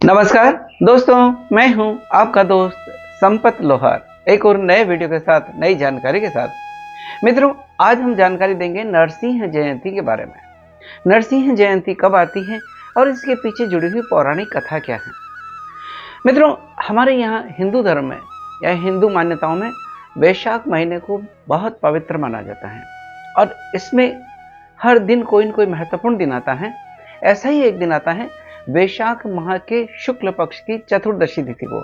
नमस्कार दोस्तों, मैं हूं आपका दोस्त संपत लोहार एक और नए वीडियो के साथ नई जानकारी के साथ। मित्रों, आज हम जानकारी देंगे नरसिंह जयंती के बारे में। नरसिंह जयंती कब आती है और इसके पीछे जुड़ी हुई पौराणिक कथा क्या है। मित्रों, हमारे यहाँ हिंदू धर्म में या हिंदू मान्यताओं में वैशाख महीने को बहुत पवित्र माना जाता है और इसमें हर दिन कोई न कोई महत्वपूर्ण दिन आता है। ऐसा ही एक दिन आता है वैशाख माह के शुक्ल पक्ष की चतुर्दशी तिथि को,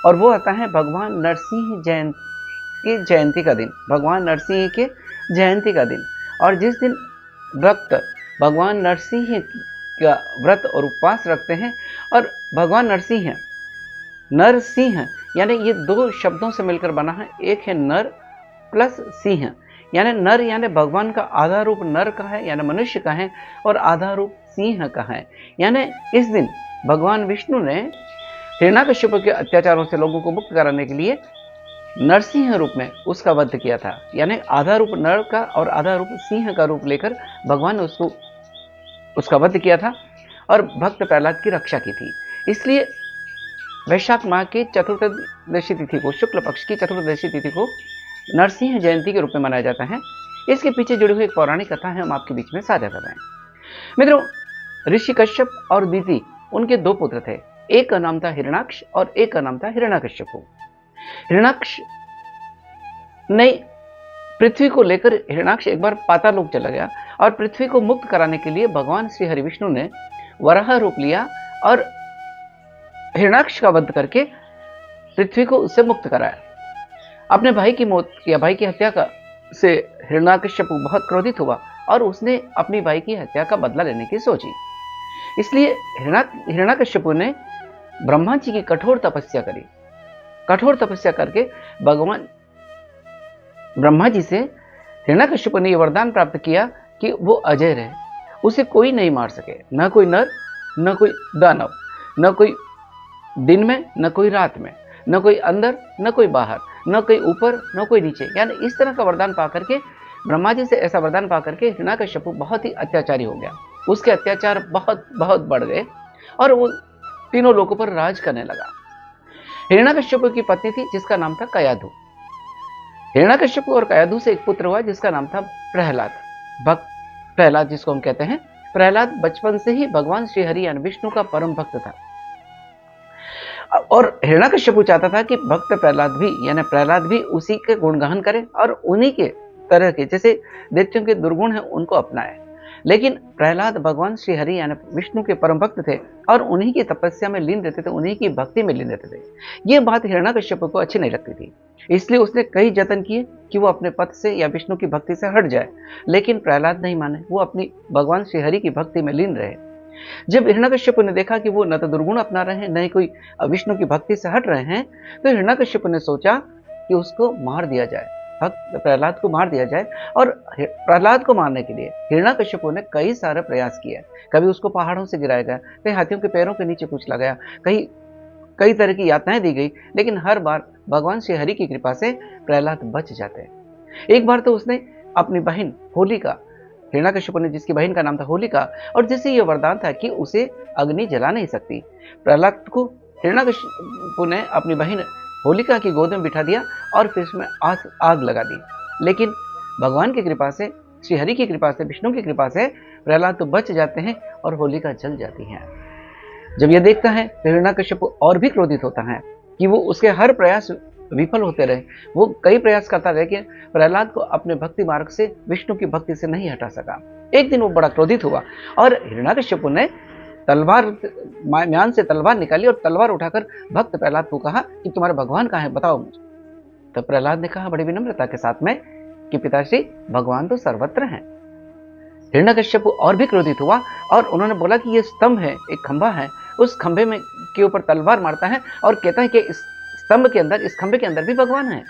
और वो आता है भगवान नरसिंह जयंती का दिन, भगवान नरसिंह के जयंती का दिन। और जिस दिन भक्त भगवान नरसिंह का व्रत और उपवास रखते हैं, और भगवान नरसिंह यानी ये दो शब्दों से मिलकर बना है। एक है नर प्लस सिंह, यानी नर यानी भगवान का आधा रूप नर का है यानी मनुष्य का है, और आधा रूप सिंह का है। यानी इस दिन भगवान विष्णु ने हिरण्यकश्यप के अत्याचारों से लोगों को मुक्त कराने के लिए नरसिंह रूप में उसका वध किया था। यानी आधा रूप नर का और आधा रूप सिंह का रूप लेकर भगवान ने उसका वध किया था और भक्त प्रहलाद की रक्षा की थी। इसलिए वैशाख माह की चतुर्दशी तिथि को, शुक्ल पक्ष की चतुर्दशी तिथि को नरसिंह जयंती के रूप में मनाया जाता है। इसके पीछे जुड़ी हुई एक पौराणिक कथा है, हम आपके बीच में साझा कर रहे हैं। मित्रों, ऋषि कश्यप और दिति उनके दो पुत्र थे। एक का नाम था हिरण्याक्ष और एक का नाम था हिरण्यकश्यप। हिरण्याक्ष ने पृथ्वी को लेकर, हिरण्याक्ष एक बार पातालोक चला गया और पृथ्वी को मुक्त कराने के लिए भगवान श्री हरि विष्णु ने वराह रूप लिया और हिरण्याक्ष का वध करके पृथ्वी को उससे मुक्त कराया। अपने भाई की मौत या भाई की हत्या से हिरण्याकश्यप बहुत क्रोधित हुआ और उसने अपनी भाई की हत्या का बदला लेने की सोची। इसलिए हिरण्याकश्यप ने ब्रह्मा जी की कठोर तपस्या करी। कठोर तपस्या करके भगवान ब्रह्मा जी से हिरण्याकश्यप ने यह वरदान प्राप्त किया कि वो अजय रहे, उसे कोई नहीं मार सके, न कोई नर, न कोई दानव, न कोई दिन में, न कोई रात में, न कोई अंदर, न कोई बाहर, न कोई ऊपर, न कोई नीचे। यानी इस तरह का वरदान पा करके, ब्रह्मा जी से ऐसा वरदान पा करके हिरण्याकश्यप बहुत ही अत्याचारी हो गया। उसके अत्याचार बहुत बहुत बढ़ गए और वो तीनों लोगों पर राज करने लगा। हिरण्याकश्यप की पत्नी थी जिसका नाम था कयाधु। हिरण्याकश्यप और कयाधु से एक पुत्र हुआ जिसका नाम था प्रहलाद। भक्त प्रहलाद जिसको हम कहते हैं, प्रहलाद बचपन से ही भगवान श्री हरि यानी विष्णु का परम भक्त था। और हिरण्याकश्यप चाहता था कि भक्त प्रहलाद भी उसी के गुणगान करे और उन्हीं के तरह के, जैसे दैत्यों के दुर्गुण हैं, उनको अपनाए। लेकिन प्रहलाद भगवान श्री हरि यानी विष्णु के परम भक्त थे और उन्हीं की तपस्या में लीन रहते थे, उन्हीं की भक्ति में लीन रहते थे। ये बात हिरण्याकश्यप को अच्छी नहीं लगती थी, इसलिए उसने कई जतन किए कि वो अपने पथ से या विष्णु की भक्ति से हट जाए। लेकिन प्रहलाद नहीं माने, वो अपनी भगवान श्री हरि की भक्ति में लीन रहे। जब हिरण्याकश्यप ने देखा कि वो न तो दुर्गुण अपना रहे हैं, न ही कोई विष्णु की भक्ति से हट रहे हैं, तो हिरण्याकश्यप ने सोचा कि उसको मार दिया जाए, भक्त प्रहलाद को मार दिया जाए। और प्रहलाद को मारने के लिए हिरण्याकश्यप ने कई सारे प्रयास किए। कभी उसको पहाड़ों से गिराया गया, कहीं हाथियों के पैरों के नीचे कुचला गया, कई तरह की यातनाएं दी गई, लेकिन हर बार भगवान श्री हरि की कृपा से प्रहलाद बच जाते हैं। एक बार तो उसने अपनी बहन होलिका, हिरण्याकश्यप ने जिसकी बहन का नाम था होलिका, और जिससे यह वरदान था कि उसे अग्नि जला नहीं सकती, प्रहलाद को हिरण्याकश्यप ने अपनी बहन होलिका की गोद में बिठा दिया और फिर उसमें आग लगा दी। लेकिन भगवान की कृपा से, श्री हरि की कृपा से, विष्णु की कृपा से प्रहलाद तो बच जाते हैं और होलिका जल जाती है। जब यह देखता है तो हिरण्याकश्यप और भी क्रोधित होता है कि वो उसके हर प्रयास विफल होते रहे। वो कई प्रयास करता रहे कि प्रहलाद को अपने भक्ति मार्ग से, विष्णु की भक्ति से नहीं हटा सका। एक दिन वो बड़ा क्रोधित हुआ और हिरण्याकश्यप ने म्यान से तलवार निकाली और तलवार उठाकर भक्त प्रहलाद को कहा कि तुम्हारे भगवान कहाँ है, बताओ मुझे। तो प्रहलाद ने कहा बड़ी विनम्रता के साथ में कि पिताश्री, भगवान तो सर्वत्र हैं। हिरण्याकश्यप और भी क्रोधित हुआ और उन्होंने बोला कि ये स्तंभ है, एक खंभा है, उस खंभे में के ऊपर तलवार मारता है और कहता है कि इस स्तंभ के अंदर, इस खंभे के अंदर भी भगवान है।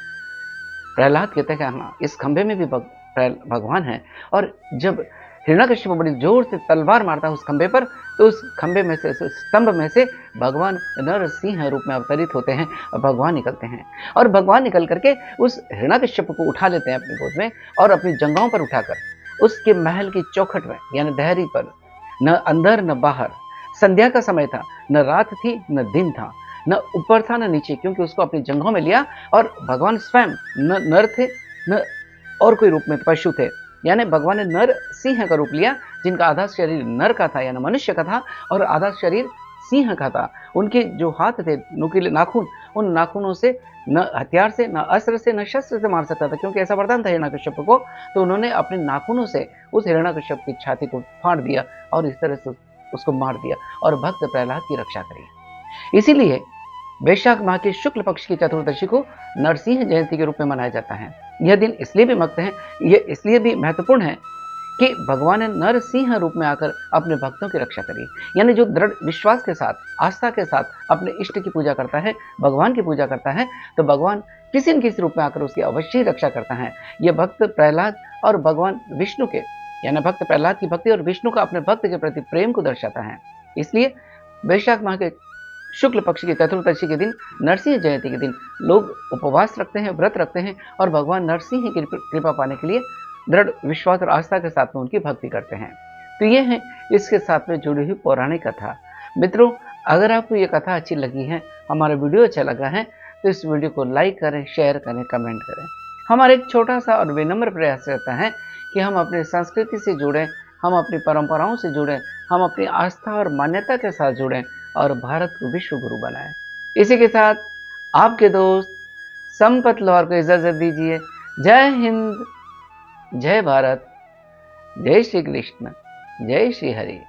प्रहलाद कहते हैं कि हाँ, इस खंभे में भी भगवान है। और जब हिरण्याकश्यप बड़ी जोर से तलवार मारता है उस खंभे पर, तो उस खंभे में से, उस स्तंभ में से भगवान नरसिंह रूप में अवतरित होते हैं और भगवान निकलते हैं। और भगवान निकल करके उस हिरण्याकश्यप को उठा लेते हैं अपनी गोद में और अपनी जंघाओं पर उठाकर उसके महल की चौखट में यानी दहरी पर, न अंदर न बाहर, संध्या का समय था, न रात थी न दिन था, न ऊपर था न नीचे, क्योंकि उसको अपनी जंघों में लिया और भगवान स्वयं न नर थे न और कोई रूप में पशु थे। यानी भगवान ने नर सिंह का रूप लिया, जिनका आधा शरीर नर का था यानी मनुष्य का था और आधा शरीर सिंह का था। उनके जो हाथ थे नुकीले नाखून, उन नाखूनों से न हथियार से, न अस्त्र से, न शस्त्र से मार सकता था, क्योंकि ऐसा वरदान था हिरण्यकश्यप को। तो उन्होंने अपने नाखूनों से उस हिरण्यकश्यप की छाती को फाड़ दिया और इस तरह से उसको मार दिया और भक्त प्रहलाद की रक्षा करी। इसीलिए वैशाख माह के शुक्ल पक्ष की चतुर्दशी को नरसिंह जयंती के रूप में मनाया जाता है। यह दिन इसलिए भी महत्व है, यह इसलिए भी महत्वपूर्ण है कि भगवान ने नरसिंह रूप में आकर अपने भक्तों की रक्षा करी। यानी जो दृढ़ विश्वास के साथ, आस्था के साथ अपने इष्ट की पूजा करता है, भगवान की पूजा करता है, तो भगवान किसी न किसी रूप में आकर उसकी अवश्य रक्षा करता है। यह भक्त प्रहलाद और भगवान विष्णु के, यानी भक्त प्रहलाद की भक्ति और विष्णु का अपने भक्त के प्रति प्रेम को दर्शाता है। इसलिए वैशाख माह के शुक्ल पक्ष की चतुर्दशी के दिन, नरसिंह जयंती के दिन लोग उपवास रखते हैं, व्रत रखते हैं और भगवान नरसिंह की कृपा पाने के लिए दृढ़ विश्वास और आस्था के साथ में उनकी भक्ति करते हैं। तो ये है इसके साथ में जुड़ी हुई पौराणिक कथा। मित्रों, अगर आपको ये कथा अच्छी लगी है, हमारा वीडियो अच्छा लगा है, तो इस वीडियो को लाइक करें, शेयर करें, कमेंट करें। हमारा एक छोटा सा और विनम्र प्रयास रहता है कि हम अपनी संस्कृति से जुड़ें, हम अपनी परंपराओं से जुड़ें, हम अपनी आस्था और मान्यता के साथ जुड़ें और भारत को विश्व गुरु बनाएं। इसी के साथ आपके दोस्त संपत लोहार को इजाजत दीजिए। जय हिंद, जय भारत, जय श्री कृष्ण, जय श्री हरि।